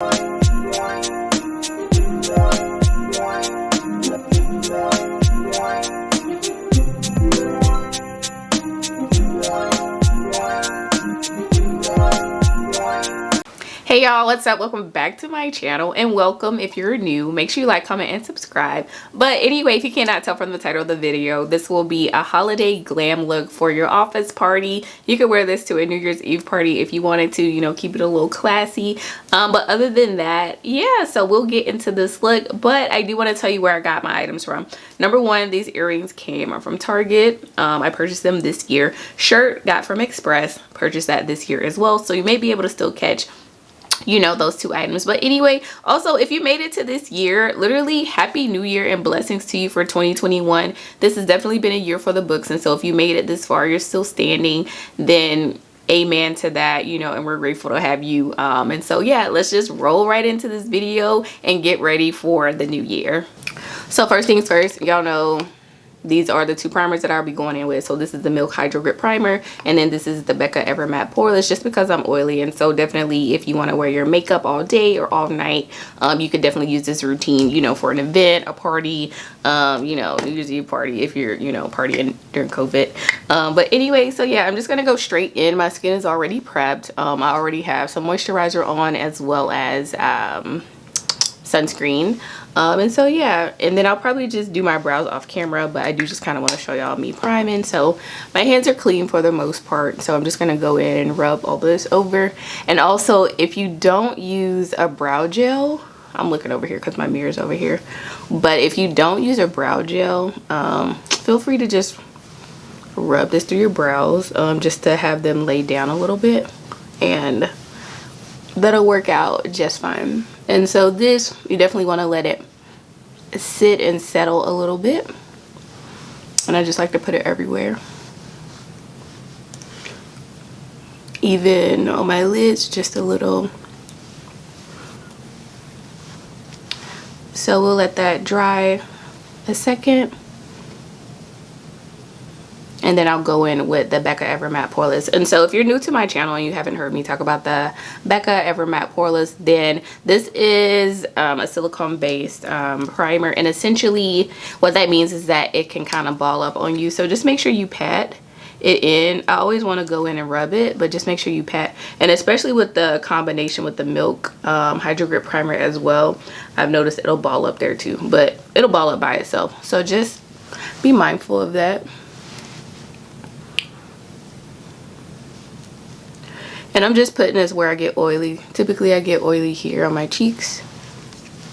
Hey y'all, what's up? Welcome back to my channel, and welcome if you're new. Make sure you like, comment, and subscribe. But anyway, if you cannot tell from the title of the video, this will be a holiday glam look for your office party. You could wear this to a New Year's Eve party if you wanted to, you know, keep it a little classy. But other than that, yeah, so we'll get into this look. But I do want to tell you where I got my items from. Number one, these earrings came from Target. I purchased them this year. Shirt got from Express, purchased that this year as well. So you may be able to still catch, you know, those two items. But anyway, also, if you made it to this year, literally happy new year and blessings to you for 2021. This has definitely been a year for the books, and so if you made it this far, you're still standing, then amen to that, you know, and we're grateful to have you. And so yeah, let's just roll right into this video and get ready for the new year. So first things first, y'all know these are the two primers that I'll be going in with. So this is the Milk Hydro Grip Primer, and then this is the Becca Ever Matte Poreless, just because I'm oily. And so definitely if you want to wear your makeup all day or all night, you could definitely use this routine, you know, for an event, a party, you know, New Year's Eve party if you're, you know, partying during COVID. But anyway, so yeah, I'm just gonna go straight in. My skin is already prepped. I already have some moisturizer on, as well as sunscreen. And so yeah, and then I'll probably just do my brows off camera, but I do just kind of want to show y'all me priming. So my hands are clean for the most part, so I'm just gonna go in and rub all this over. And also, if you don't use a brow gel, I'm looking over here because my mirror's over here, but if you don't use a brow gel, feel free to just rub this through your brows, just to have them lay down a little bit, and that'll work out just fine. And so this, you definitely want to let it sit and settle a little bit, and I just like to put it everywhere, even on my lids, just a little. So we'll let that dry a second, and then I'll go in with the Becca Ever Matte Poreless. And so if you're new to my channel and you haven't heard me talk about the Becca Ever Matte Poreless, then this is a silicone based primer, and essentially what that means is that it can kind of ball up on you. So just make sure you pat it in. I always want to go in and rub it, but just make sure you pat. And especially with the combination with the Milk Hydro Grip Primer as well, I've noticed it'll ball up there too, but it'll ball up by itself. So just be mindful of that. And I'm just putting this where I get oily. Typically I get oily here on my cheeks.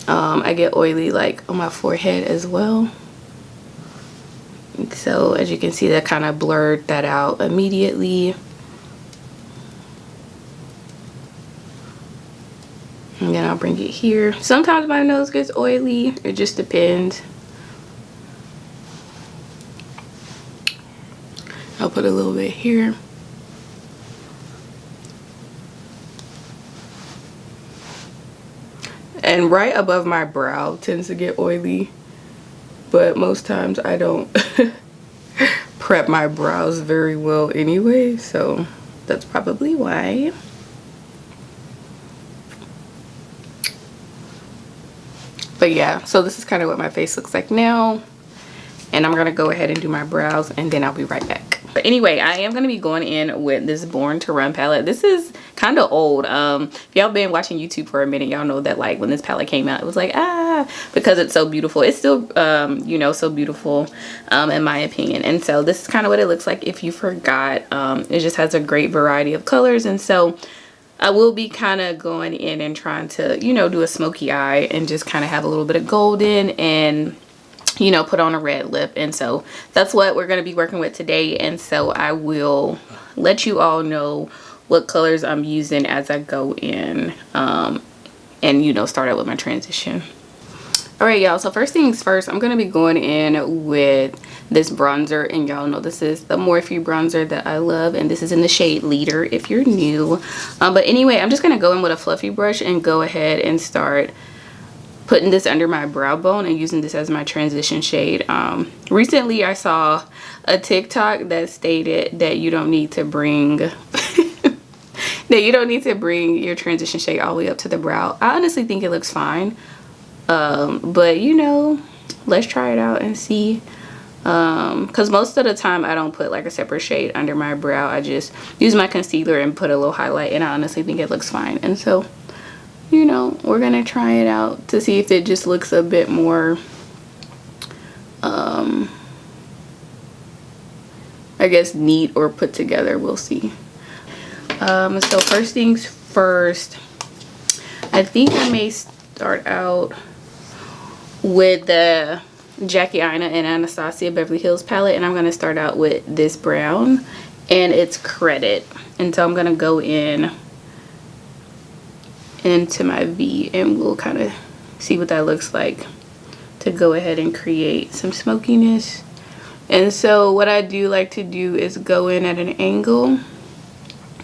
I get oily like on my forehead as well. So as you can see, that kind of blurred that out immediately. And then I'll bring it here. Sometimes my nose gets oily. It just depends. I'll put a little bit here. And right above my brow tends to get oily, but most times I don't prep my brows very well anyway, so that's probably why. But yeah, so this is kind of what my face looks like now, and I'm gonna go ahead and do my brows, and then I'll be right back. But anyway, I am gonna be going in with this Born to Run palette. This is kind of old. If y'all been watching YouTube for a minute, y'all know that like when this palette came out, it was like, because it's so beautiful. It's still you know, so beautiful in my opinion. And so this is kind of what it looks like if you forgot. It just has a great variety of colors, and so I will be kind of going in and trying to, you know, do a smoky eye and just kind of have a little bit of golden and, you know, put on a red lip. And so that's what we're going to be working with today. And so I will let you all know what colors I'm using as I go in and, you know, start out with my transition. All right, y'all, so first things first, I'm gonna be going in with this bronzer, and y'all know this is the Morphe bronzer that I love, and this is in the shade Leader if you're new. But anyway, I'm just gonna go in with a fluffy brush and go ahead and start putting this under my brow bone and using this as my transition shade. Recently I saw a TikTok that stated that you don't need to bring No, you don't need to bring your transition shade all the way up to the brow. I honestly think it looks fine. But you know, let's try it out and see. Because most of the time I don't put like a separate shade under my brow. I just use my concealer and put a little highlight, and I honestly think it looks fine. And so, you know, we're gonna try it out to see if it just looks a bit more I guess neat or put together. We'll see. So first things first, I think I may start out with the Jackie Aina and Anastasia Beverly Hills palette, and I'm going to start out with this brown, and it's Credit. And so I'm going to go into my V, and we'll kind of see what that looks like to go ahead and create some smokiness. And so what I do like to do is go in at an angle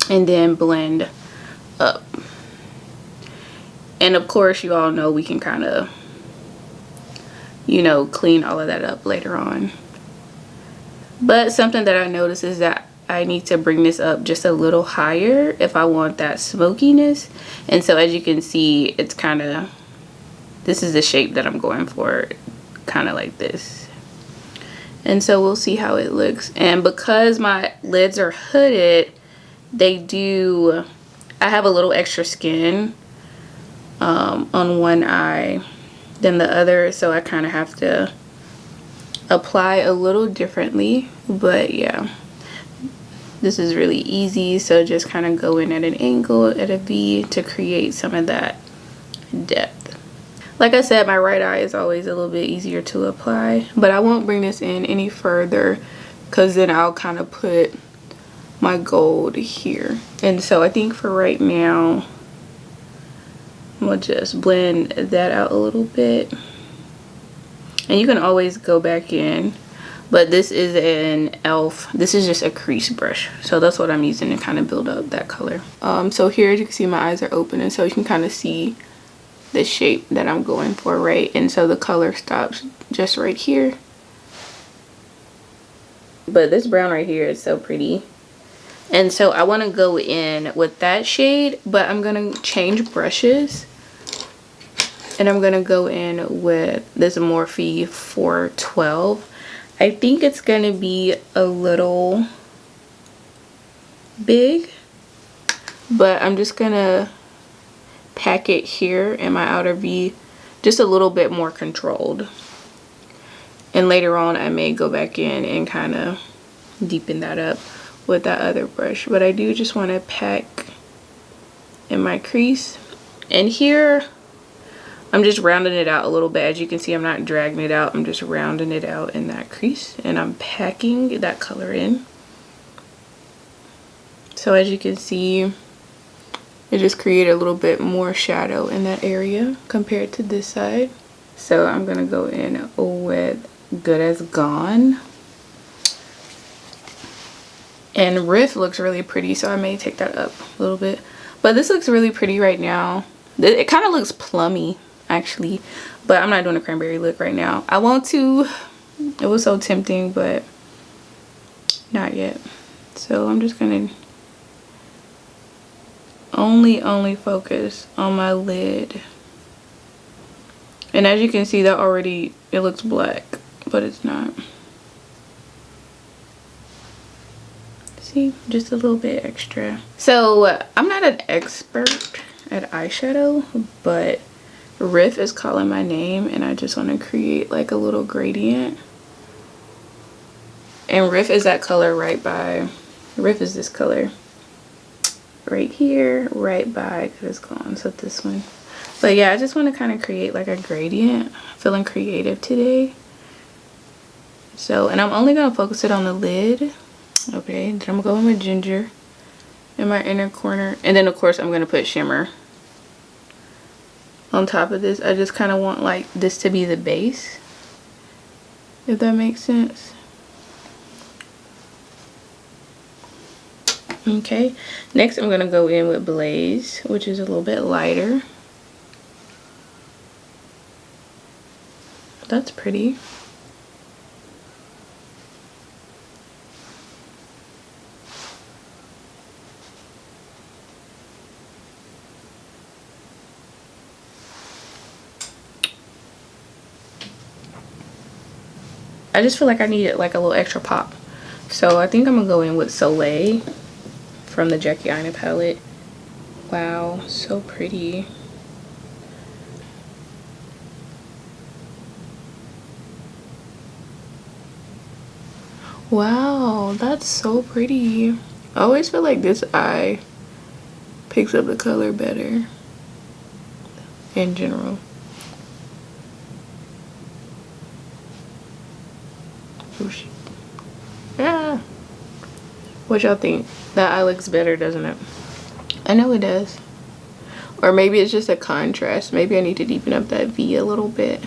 and then blend up. And of course, you all know we can kind of, you know, clean all of that up later on. But something that I noticed is that I need to bring this up just a little higher if I want that smokiness. And so as you can see, it's kind of, this is the shape that I'm going for, kind of like this. And so we'll see how it looks. And because my lids are hooded, I have a little extra skin on one eye than the other, so I kind of have to apply a little differently. But yeah, this is really easy. So just kind of go in at an angle, at a V, to create some of that depth. Like I said, my right eye is always a little bit easier to apply, but I won't bring this in any further because then I'll kind of put my gold here. And so I think for right now, we'll just blend that out a little bit. And you can always go back in, but this is an e.l.f. This is just a crease brush, so that's what I'm using to kind of build up that color. So here, as you can see, my eyes are open, and so you can kind of see the shape that I'm going for, right? And so the color stops just right here. But this brown right here is so pretty. And so I want to go in with that shade, but I'm going to change brushes. And I'm going to go in with this Morphe 412. I think it's going to be a little big, but I'm just going to pack it here in my outer V, just a little bit more controlled. And later on I may go back in and kind of deepen that up with that other brush, but I do just want to pack in my crease. And here I'm just rounding it out a little bit. As you can see, I'm not dragging it out, I'm just rounding it out in that crease, and I'm packing that color in. So as you can see, it just created a little bit more shadow in that area compared to this side. So I'm gonna go in with Good as Gone. And Riff looks really pretty, so I may take that up a little bit. But this looks really pretty right now. It kind of looks plummy, actually. But I'm not doing a cranberry look right now. I want to. It was so tempting, but not yet. So I'm just gonna only focus on my lid. And as you can see, that already, it looks black, but it's not. See, just a little bit extra. So I'm not an expert at eyeshadow, but Riff is calling my name, and I just want to create like a little gradient. And Riff is that color right by, Riff is this color right here, right by Good as Gone, so this one. But yeah, I just want to kind of create like a gradient. Feeling creative today. So, and I'm only gonna focus it on the lid. Okay, then I'm going with ginger in my inner corner, and then of course I'm gonna put shimmer on top of this. I just kind of want like this to be the base, if that makes sense. Okay, next I'm gonna go in with Blaze, which is a little bit lighter. That's pretty. I just feel like I needed like a little extra pop. So I think I'm gonna go in with Soleil from the Jackie Aina palette. Wow, so pretty. Wow, that's so pretty. I always feel like this eye picks up the color better in general. Oosh. Yeah. What y'all think? That eye looks better, doesn't it? I know it does. Or maybe it's just a contrast. Maybe I need to deepen up that V a little bit.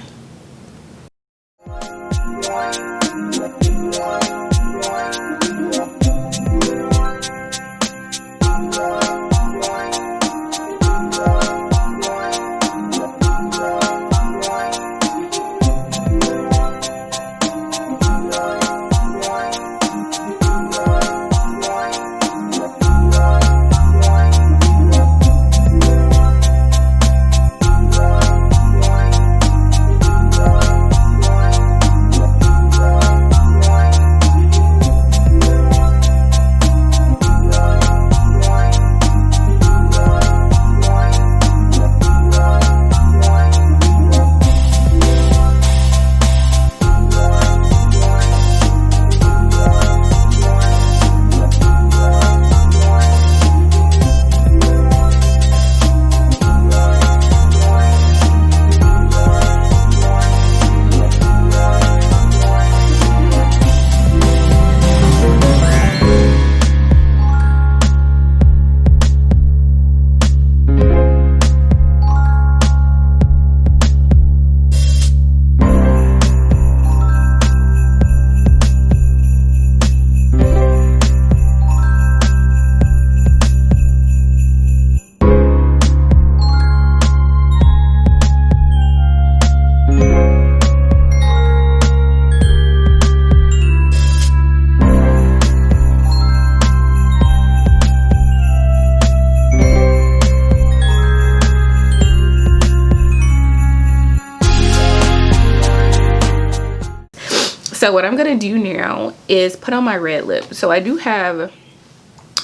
So what I'm gonna do now is put on my red lip. So I do have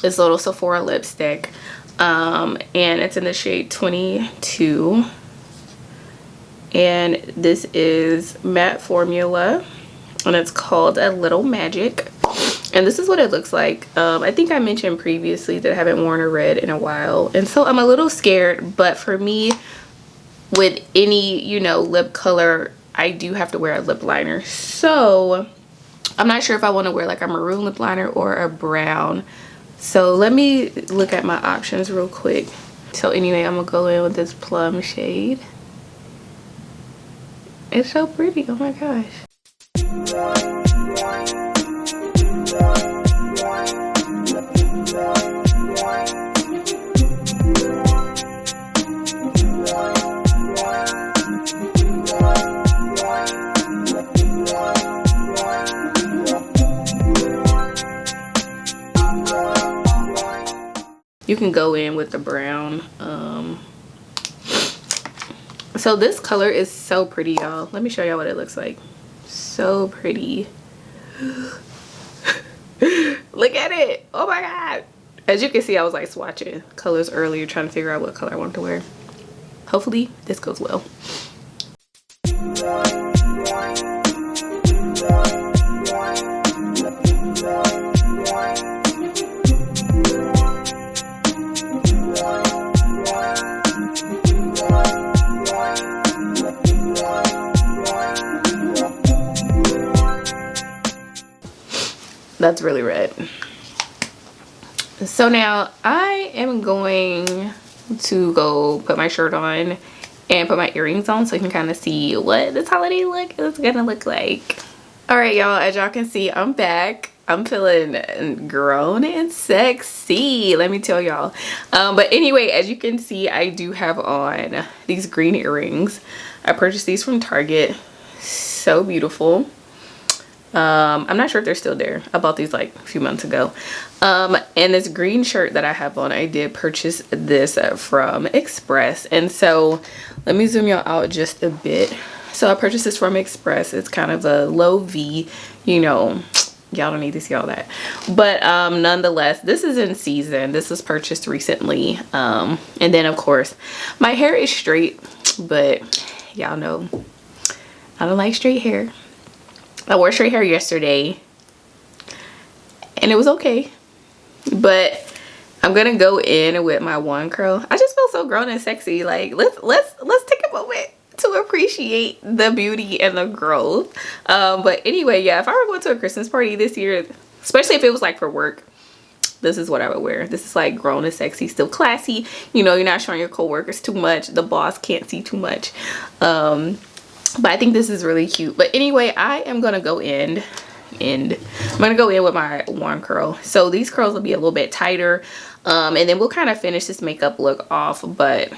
this little Sephora lipstick, and it's in the shade 22, and this is matte formula, and it's called A Little Magic, and this is what it looks like. I think I mentioned previously that I haven't worn a red in a while, and so I'm a little scared, but for me, with any, you know, lip color, I do have to wear a lip liner. So I'm not sure if I want to wear like a maroon lip liner or a brown. So let me look at my options real quick. So anyway, I'm gonna go in with this Plum shade. It's so pretty, oh my gosh. You can go in with the brown. So this color is so pretty, y'all. Let me show y'all what it looks like. So pretty. Look at it. Oh my god. As you can see, I was like swatching colors earlier, trying to figure out what color I want to wear. Hopefully this goes well. That's really red. So now I am going to go put my shirt on and put my earrings on so you can kind of see what this holiday look is gonna look like. All right, y'all, as y'all can see, I'm back. I'm feeling grown and sexy, let me tell y'all. But anyway, as you can see, I do have on these green earrings. I purchased these from Target. So beautiful. I'm not sure if they're still there. I bought these like a few months ago. And this green shirt that I have on, I did purchase this from Express. And so let me zoom y'all out just a bit So I purchased this from Express. It's kind of a low V, you know, y'all don't need to see all that, but nonetheless, this is in season. This was purchased recently. And then of course my hair is straight, but y'all know I don't like straight hair. I wore straight hair yesterday and it was okay, but I'm gonna go in with my one curl. I just feel so grown and sexy. Like let's take a moment to appreciate the beauty and the growth. But anyway, yeah, if I were going to a Christmas party this year, especially if it was like for work, this is what I would wear. This is like grown and sexy, still classy. You know, you're not showing your coworkers too much. The boss can't see too much. But I think this is really cute. But anyway, I am gonna go in and I'm gonna go in with my one curl. So these curls will be a little bit tighter, and then we'll kind of finish this makeup look off. But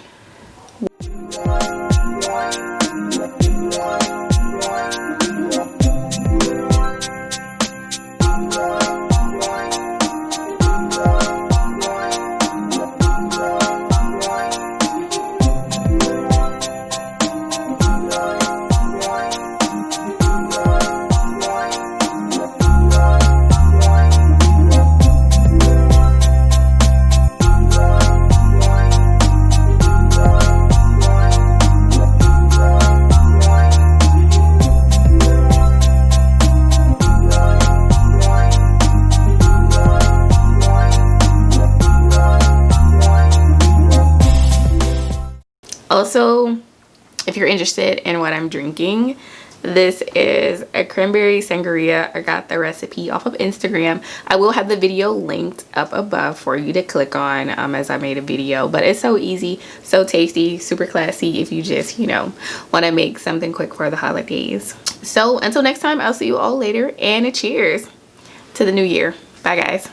also, if you're interested in what I'm drinking, this is a cranberry sangria. I got the recipe off of Instagram. I will have the video linked up above for you to click on as I made a video. But it's so easy, so tasty, super classy if you just, you know, want to make something quick for the holidays. So until next time, I'll see you all later, and cheers to the new year. Bye guys.